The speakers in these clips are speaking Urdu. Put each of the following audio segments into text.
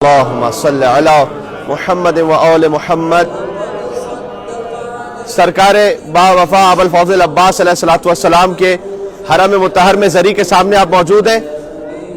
اللہم صلی علی محمد و آل محمد۔ سرکار با وفا ابوالفضل عباس علیہ السلام کے حرم مطہر میں زری کے سامنے آپ موجود ہیں۔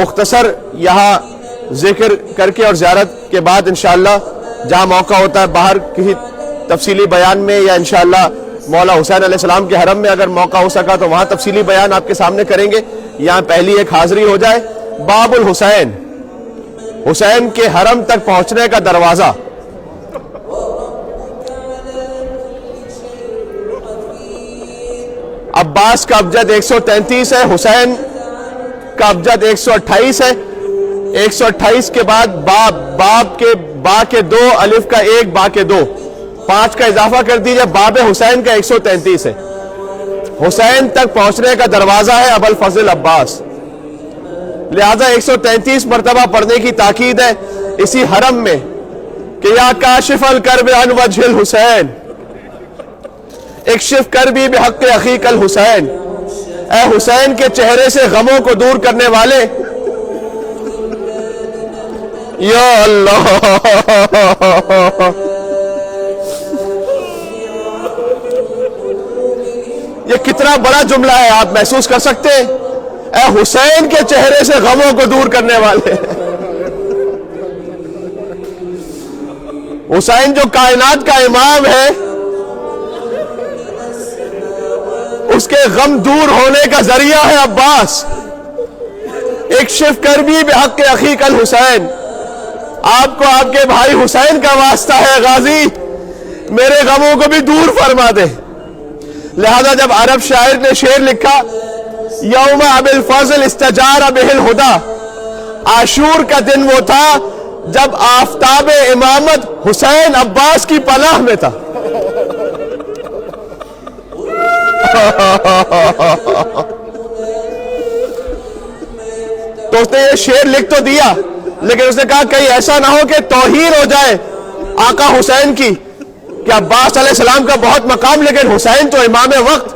مختصر یہاں ذکر کر کے اور زیارت کے بعد انشاءاللہ جہاں موقع ہوتا ہے باہر کسی تفصیلی بیان میں یا انشاءاللہ مولا حسین علیہ السلام کے حرم میں اگر موقع ہو سکا تو وہاں تفصیلی بیان آپ کے سامنے کریں گے۔ یہاں پہلی ایک حاضری ہو جائے۔ باب الحسین، حسین کے حرم تک پہنچنے کا دروازہ۔ عباس کا ابجد 133 ہے، حسین کا ابجد 128 ہے۔ 128 کے بعد با کے 2 الف کا 1 با کے 2 5 کا اضافہ کر دیجئے، باب حسین کا 133 ہے۔ حسین تک پہنچنے کا دروازہ ہے ابوالفضل عباس، لہذا 133 مرتبہ پڑھنے کی تاکید ہے اسی حرم میں کہ یا کاشف الکرب عن وجہ الحسین اکشف کربی بحق اخیک الحسین، اے حسین کے چہرے سے غموں کو دور کرنے والے۔ یا اللہ، یہ کتنا بڑا جملہ ہے، آپ محسوس کر سکتے ہیں؟ اے حسین کے چہرے سے غموں کو دور کرنے والے۔ حسین جو کائنات کا امام ہے، اس کے غم دور ہونے کا ذریعہ ہے عباس۔ اکشف کربی بحق اخیک الحسین، آپ کو آپ کے بھائی حسین کا واسطہ ہے غازی، میرے غموں کو بھی دور فرما دے۔ لہذا جب عرب شاعر نے شعر لکھا یوم ابوالفضل استجار بہ الہدی، عاشور کا دن وہ تھا جب آفتاب امامت حسین عباس کی پناہ میں تھا۔ تو اس نے یہ شعر لکھ تو دیا، لیکن اس نے کہا کہیں ایسا نہ ہو کہ توہین ہو جائے آقا حسین کی، کہ عباس علیہ السلام کا بہت مقام لیکن حسین تو امام وقت،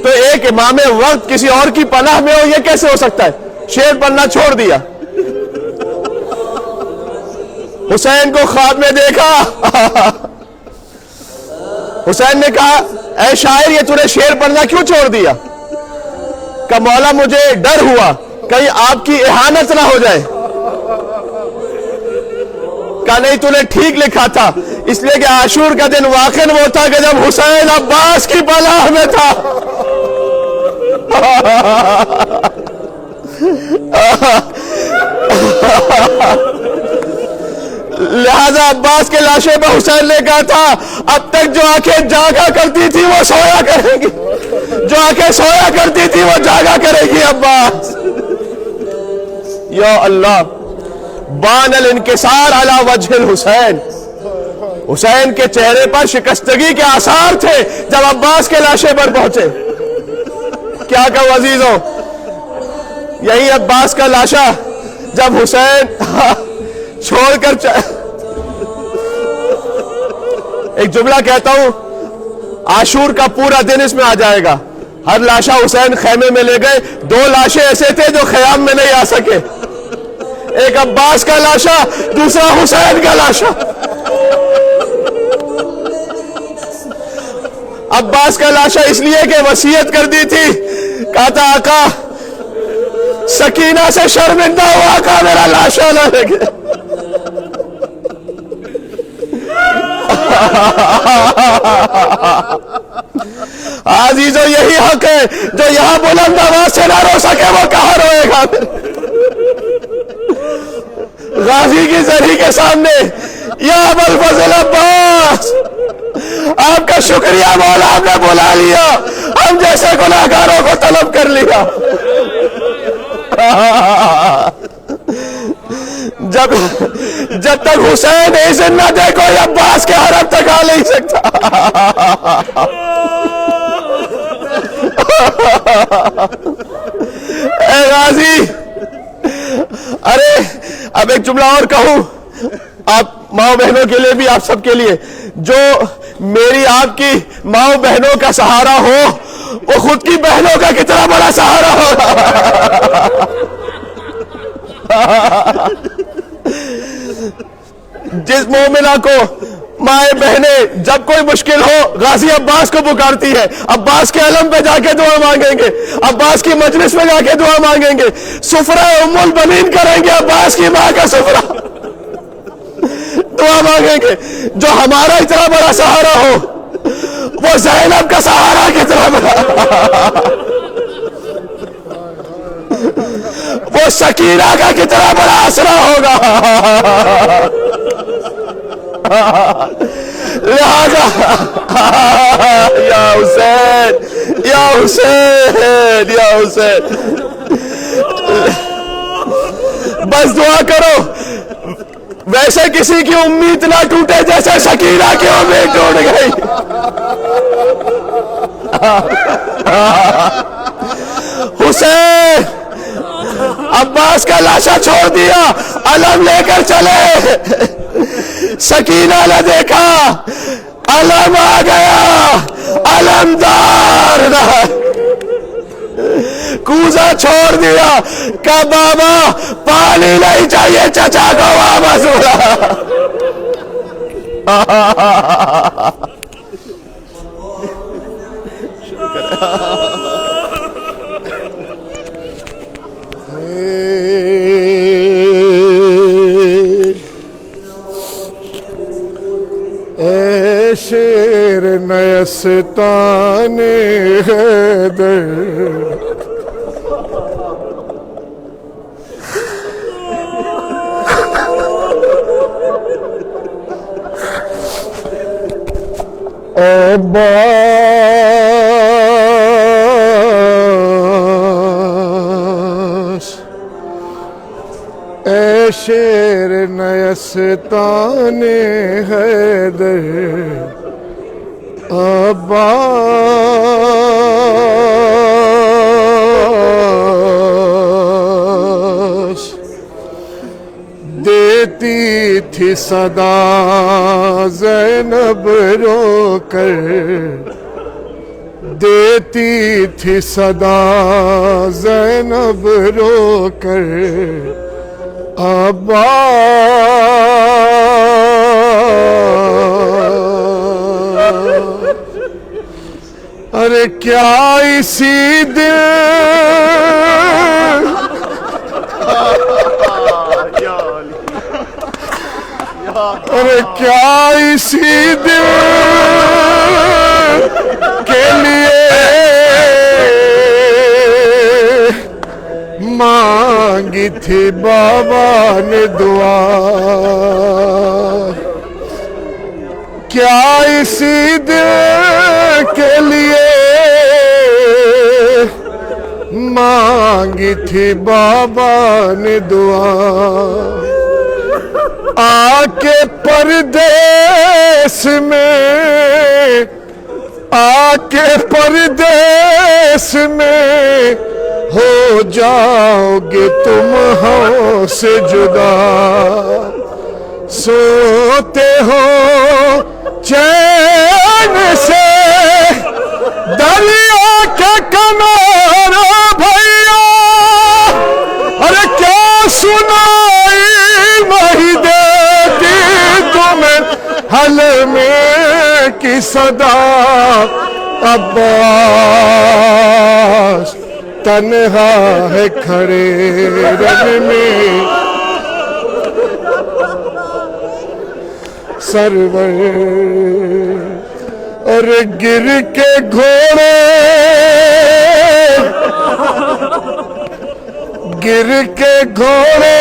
تو ایک امام وقت کسی اور کی پناہ میں ہو، یہ کیسے ہو سکتا ہے؟ شعر پڑھنا چھوڑ دیا۔ حسین کو خواب میں دیکھا، حسین نے کہا اے شاعر یہ تو نے شعر پڑھنا کیوں چھوڑ دیا؟ کہ مولا مجھے ڈر ہوا کہیں آپ کی اہانت نہ ہو جائے۔ کہ نہیں تو نے ٹھیک لکھا تھا، اس لیے کہ عاشور کا دن واقع وہ تھا کہ جب حسین عباس کی پناہ میں تھا۔ لہذا عباس کے لاشے پہ حسین نے کہا تھا اب تک جو آنکھیں جاگا کرتی تھی وہ سویا کرے گی، جو آنکھیں سویا کرتی تھی وہ جاگا کرے گی عباس۔ یا اللہ، بان الانکسار علی وجہ الحسین، حسین کے چہرے پر شکستگی کے آثار تھے جب عباس کے لاشے پر پہنچے۔ کیا کہو عزیزوں، یہی عباس کا لاشا جب حسین چھوڑ کر ایک جملہ کہتا ہوں، عاشور کا پورا دن اس میں آ جائے گا۔ ہر لاشا حسین خیمے میں لے گئے، 2 لاشیں ایسے تھے جو خیام میں نہیں آ سکے، ایک عباس کا لاشا، دوسرا حسین کا لاشا۔ عباس کا لاشا اس لیے کہ وصیت کر دی تھی، کہا تھا آقا سکینہ سے شرمندہ ہو، آقا میرا لاشا نہ لگے۔ عزیزو یہی حق ہے، جو یہاں بلند آواز سے نہ رو سکے وہ کہاں روئے گا؟ غازی کی زری کے سامنے یا ابوالفضل عباس، آپ کا شکریہ مولا، آپ نے بلا لیا، ہم جیسے گناہگاروں کو طلب کر لیا۔ جب تک حسین اذن نہ دے کوئی عباس کے حرم تک آ نہیں سکتا۔ اے غازی، ارے اب ایک جملہ اور کہوں، آپ ماؤں بہنوں کے لیے بھی، آپ سب کے لیے، جو میری آپ کی ماؤں بہنوں کا سہارا ہو وہ خود کی بہنوں کا کتنا بڑا سہارا ہوگا۔ جس مومنہ کو مائیں بہنیں جب کوئی مشکل ہو غازی عباس کو پکارتی ہے، عباس کے علم پہ جا کے دعا مانگیں گے، عباس کی مجلس میں جا کے دعا مانگیں گے، سفرہ ام البنین کریں گے، عباس کی ماں کا سفرہ دعا مانگیں گے۔ جو ہمارا اتنا بڑا سہارا ہو وہ زینب کا سہارا کتنا بڑا، وہ سکینہ کا کتنا بڑا آسرا ہوگا۔ لہذا یا حسین یا حسین یا حسین، بس دعا کرو ویسے کسی کی امید نہ ٹوٹے جیسے سکینہ کی امید ٹوٹ گئی۔ حسین عباس کا لاشا چھوڑ دیا، علم لے کر چلے، سکینہ نے دیکھا علم آ گیا، علمدار کوزہ چھوڑ دیا، کہا بابا پانی نہیں چاہیے، چچا کو واپس بلا۔ اے شیر نیستان حیدر، عباس اے شیر نیستان حیدر، عباس دیتی تھی صدا زینب رو کر، دیتی تھی صدا زینب رو کر، عباس ارے کیا اسی دل ارے کیا اسی دل کے لیے مانگی تھی بابا نے دعا، کیا اسی دل کے لیے مانگی تھی بابا نے دعا، آ کے پردیس میں آ کے پردیس میں ہو جاؤ گے تم ہم سے جدا، سوتے ہو چین سے دریا کے کنارے بھیا، ارے کیا سنائی نہیں دیتی تمہیں حلمے کی صدا، عباس تنہا ہے کھڑے رن میں سرور، اور گر کے گھوڑے گر کے گھوڑے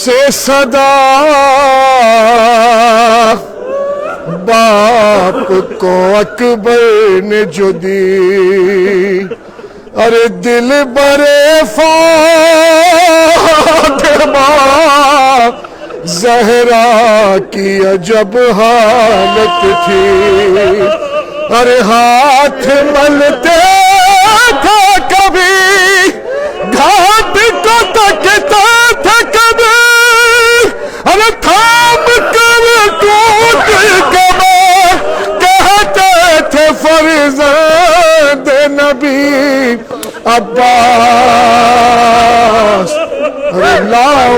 سے صدا باپ کو اکبر نے جو دی، ارے دل برے فاطمہ زہرا کی عجب حالت تھی، ارے ہاتھ ملتے تھے کبھی گھاٹ کو تکتا تھا کبھی، ارے تھام کر ٹوٹ کمر کہتے تھے فرزند نبی، عباس لاؤ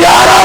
11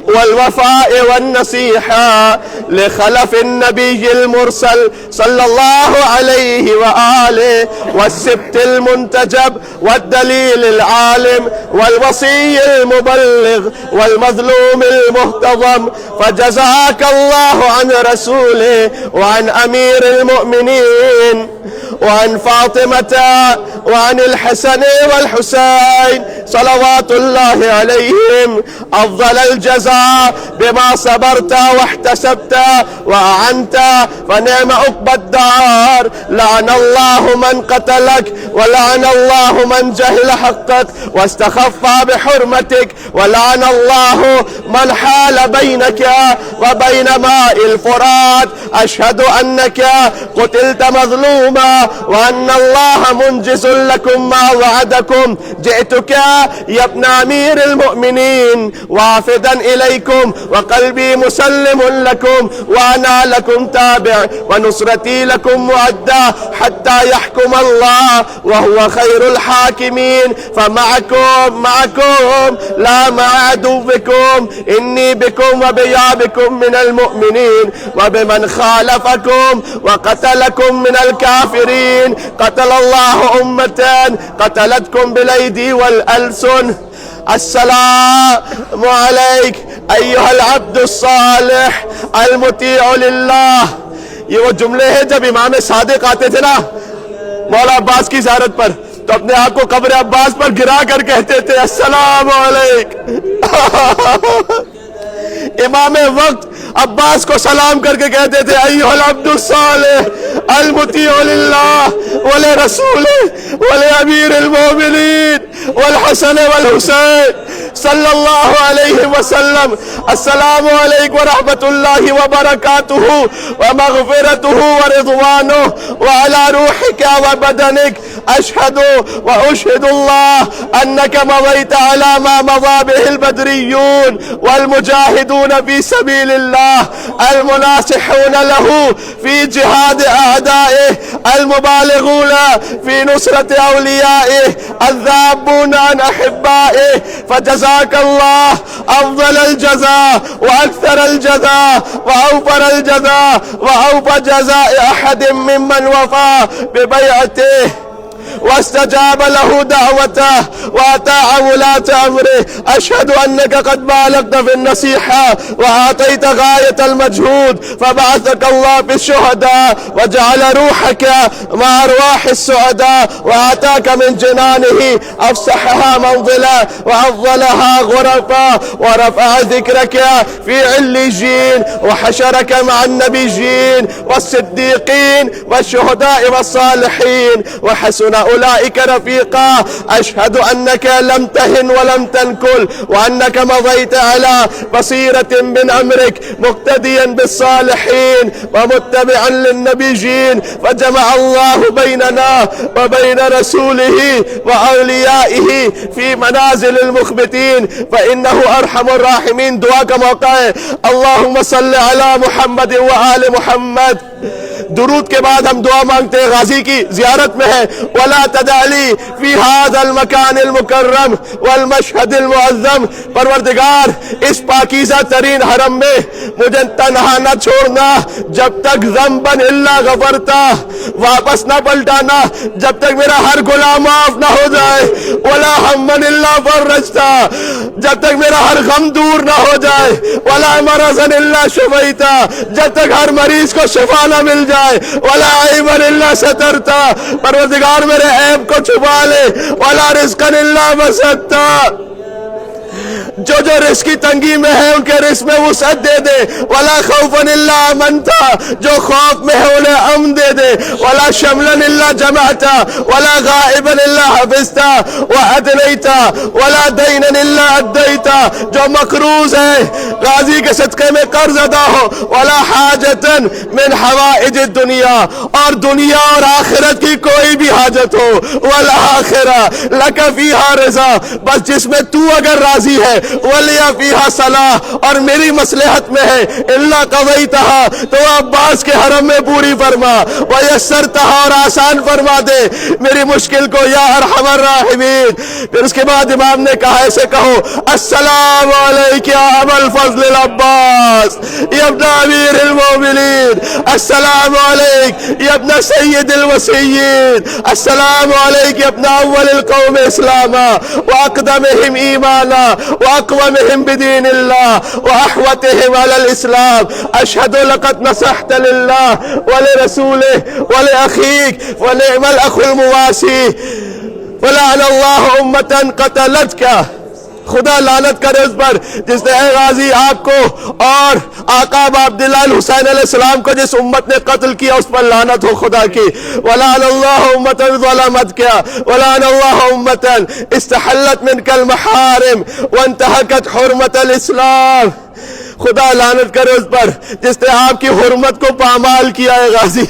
والوفاء والنصيحة لخلف النبي المرسل صلى الله عليه وآله والسبت المنتجب والدليل العالم والوصي المبلغ والمظلوم المهتضم فجزاك الله عن رسوله وعن أمير المؤمنين وعن فاطمة وعن الحسن والحسين صلوات الله عليهم أفضل الجزاء بما صبرت واحتسبت وأعنت فنعم عقبى الدار. لعن الله من قتلك ولعن الله من جهل حقك واستخف بحرمتك ولعن الله من حال بينك وبين ماء الفرات. أشهد أنك قتلت مظلوما وأن الله منجز لكم ما وعدكم. جئتك يا ابن أمير المؤمنين وافدا إليكم وقلبي مسلم لكم وأنا لكم تابع ونصرتي لكم معدة حتى يحكم الله وهو خير الحاكمين. فمعكم لا مع عدوكم. إني بكم وبيابكم من المؤمنين وبمن خالفكم وقتلكم من الكافرين. قتل الله أمة قتلتكم بالأيدي والألسن. السلام عليك أيها العبد الصالح المطيع لله. یہ وہ جملے ہیں جب امام صادق آتے تھے نا مولا عباس کی زیارت پر تو اپنے آپ کو قبر عباس پر گرا کر کہتے تھے السلام علیک. امام وقت عباس کو سلام کر کے کہتے تھے ایھا العبد الصالح المطیع للہ ولرسولہ ولامیر المومنین والحسن والحسین صلی اللہ علیہ وسلم السلام علیکم ورحمۃ اللہ وبرکاتہ ومغفرتہ ورضوانہ وعلی روحک وبدنک اشہد واشہد اللہ انک مضیت علی ما مضى به البدریون والمجاہدون فی سبیل اللہ المناصحون له فی جہاد اعدائه المبالغون فی نصرت اولیائه الذابون عن احبائه فجزاک اللہ افضل الجزاء واکثر الجزاء واوفر الجزاء واوفى جزاء احد ممن وفى ببيعته واستجاب له دعوته وأطاع ولاة أمره أشهد أنك قد بالغت في النصيحة وأعطيت غاية المجهود فبعثك الله في الشهداء وجعل روحك مع أرواح السعداء وأعطاك من جنانه أفسحها منزلا وأفضلها غرفا ورفع ذكرك في عليين وحشرك مع النبيين والصديقين والشهداء والصالحين وحسن أولئك رفيقا أشهد أنك لم تهن ولم تنكل وأنك مضيت على بصيرة من أمرك مقتديا بالصالحين ومتبعا للنبيين فجمع الله بيننا وبين رسوله وأوليائه في منازل المخبتين فإنه أرحم الراحمين. دعا کا موقع ہے. اللهم صل على محمد وآل محمد. درود کے بعد ہم دعا مانگتے ہیں. غازی کی زیارت میں ہے. ولا تدع لي في هذا المكان المكرم والمشهد المعظم. پروردگار اس پاکیزہ ترین حرم میں مجھے تنہا نہ چھوڑنا جب تک ذنبا الا غفرتا. واپس نہ پلٹانا جب تک میرا ہر گناہ معاف نہ ہو جائے. ولا ہما الا فرجتا. جب تک میرا ہر غم دور نہ ہو جائے. ولا مرضا الا شفیتا. جب تک ہر مریض کو شفا نہ مل جائے. ولا عیبا الا سترتا. پروردگار میرے عیب کو چھپا لے. ولا رزقا الا بسطتا. جو رزق کی تنگی میں ہے ان کے رزق میں وسعت دے دے. ولا خوفا الا امنتا. جو خوف میں ہے انہیں امن دے دے. ولا شملا الا جمعتا. ولا غائبا الا حفظتا وادنیتا. ولا دینا الا ادیتا. جو مقروض ہے غازی کے صدقے میں قرض ادا ہو. ولا حاجتا من حوائج الدنیا. اور دنیا اور آخرت کی کوئی بھی حاجت ہو. والآخرہ لک فیہا رضا. بس جس میں تو اگر راضی ہے. وَلِيَ فِيهَا صَلَاحٌ. اور میری مصلحت میں ہے. إِلَّا قَضَيْتَهَا. تو عباس کے حرم میں پوری فرما. وَيَسَّرْتَهَا. اور آسان فرما دے میری مشکل کو یا ارحم الراحمین. پھر اس کے بعد امام نے کہا ایسے کہو السلام علیکم یا ابا الفضل العباس یا ابن امیر المومنین. السلام علیکم یا ابن سید الوسیین. السلام علیکم یا ابن اول القوم اسلاما واقدمهم ایمانا واقومهم بدین اللہ واحوتهم علی الاسلام. اشہد لقد نصحت للہ ولرسولہ ولأخیک ونعم الاخ المواسی. ولعن اللہ امتا قتلتک. خدا لعنت کرے اس پر جس نے اے غازی آپ کو اور آقا عبداللہ الحسین علیہ السلام کو جس امت نے قتل کیا اس پر لعنت ہو خدا کی. ولعن اللہ امتا ظلمتک. ولعن اللہ امتا استحلت منک المحارم وانتہکت حرمت الاسلام. خدا لعنت کرے اس پر جس نے آپ کی حرمت کو پامال کیا ہے غازی.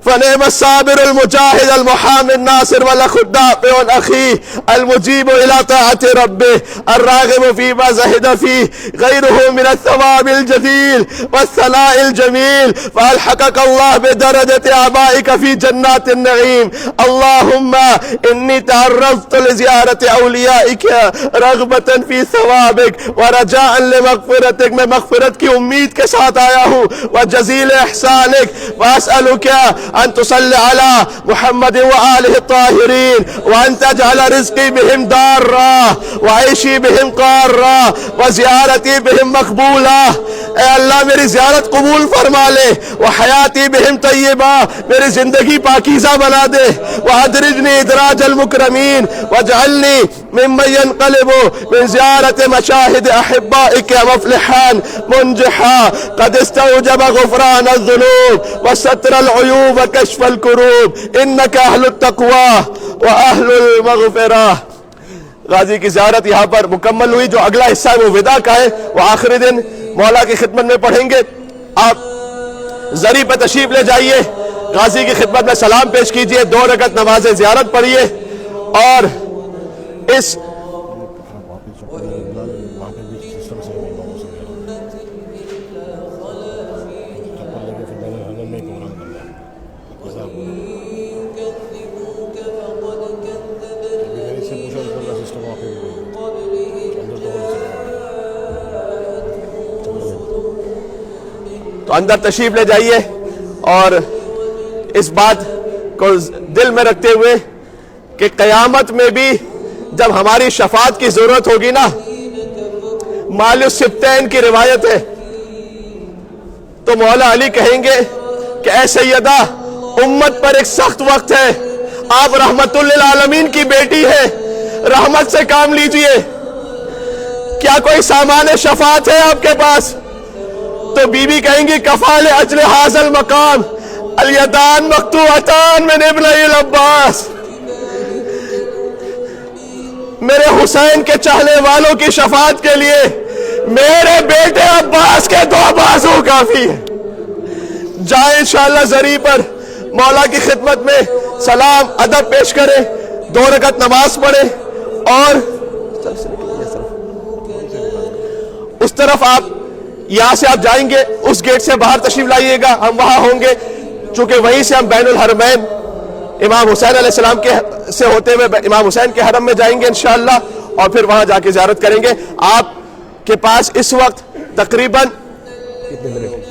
فنعم الصابر المجاهد المحامي الناصر والأخ الدافع والأخي المجيب إلى طاعة ربه الراغب فيما زهد فيه غيره من الثواب الجزيل والثناء الجميل. فألحقك الله بدرجة آبائك في جنات النعيم. اللهم إني تعرضت لزيارة أوليائك رغبة في ثوابك ورجاء لمغفرتك. میں مغفرت کی امید کے ساتھ آیا ہوں وجزيل إحسانك. وأسألك أن تصلي على محمد وآله الطاهرين وأن تجعل رزقي بهم دارا وعيشي بهم قارا وزيارتي بهم مقبولة. اے اللہ میری زیارت قبول فرما لے. وحیاتی بہم طیبہ، میری زندگی پاکیزہ بنا دے. وادرجنی ادراج المکرمین واجعلنی ممن ينقلب من زیارت مشاہد احبائک مفلحان منجحا قد استوجب غفران الذنوب وستر العیوب وکشف الکروب انک اہل التقوی واہل المغفرہ. غازی کی زیارت یہاں پر مکمل ہوئی. جو اگلا حصہ ہے وہ وداع کا ہے، وہ آخری دن مولا کی خدمت میں پڑھیں گے. آپ زری پہ تشریف لے جائیے، غازی کی خدمت میں سلام پیش کیجئے، 2 رکعت نماز زیارت پڑھیے اور اس تو اندر تشریف لے جائیے اور اس بات کو دل میں رکھتے ہوئے کہ قیامت میں بھی جب ہماری شفاعت کی ضرورت ہوگی نا، مال السبتین کی روایت ہے، تو مولا علی کہیں گے کہ اے سیدہ، امت پر ایک سخت وقت ہے، آپ رحمت للعالمین کی بیٹی ہے، رحمت سے کام لیجئے، کیا کوئی سامان شفاعت ہے آپ کے پاس؟ تو بی بی کہیں گی کفال اجل حاصل مقام الیدان مقطوعتان من ابن العباس، میرے حسین کے چاہنے والوں کی شفاعت کے لیے میرے بیٹے عباس کے 2 بازو کافی ہے. جائیں انشاءاللہ زری پر مولا کی خدمت میں سلام ادب پیش کریں، 2 رکعت نماز پڑھیں اور اس طرف آپ یہاں سے آپ جائیں گے، اس گیٹ سے باہر تشریف لائیے گا، ہم وہاں ہوں گے، چونکہ وہیں سے ہم بین الحرمین امام حسین علیہ السلام کے سے ہوتے ہوئے امام حسین کے حرم میں جائیں گے انشاءاللہ، اور پھر وہاں جا کے زیارت کریں گے. آپ کے پاس اس وقت تقریباً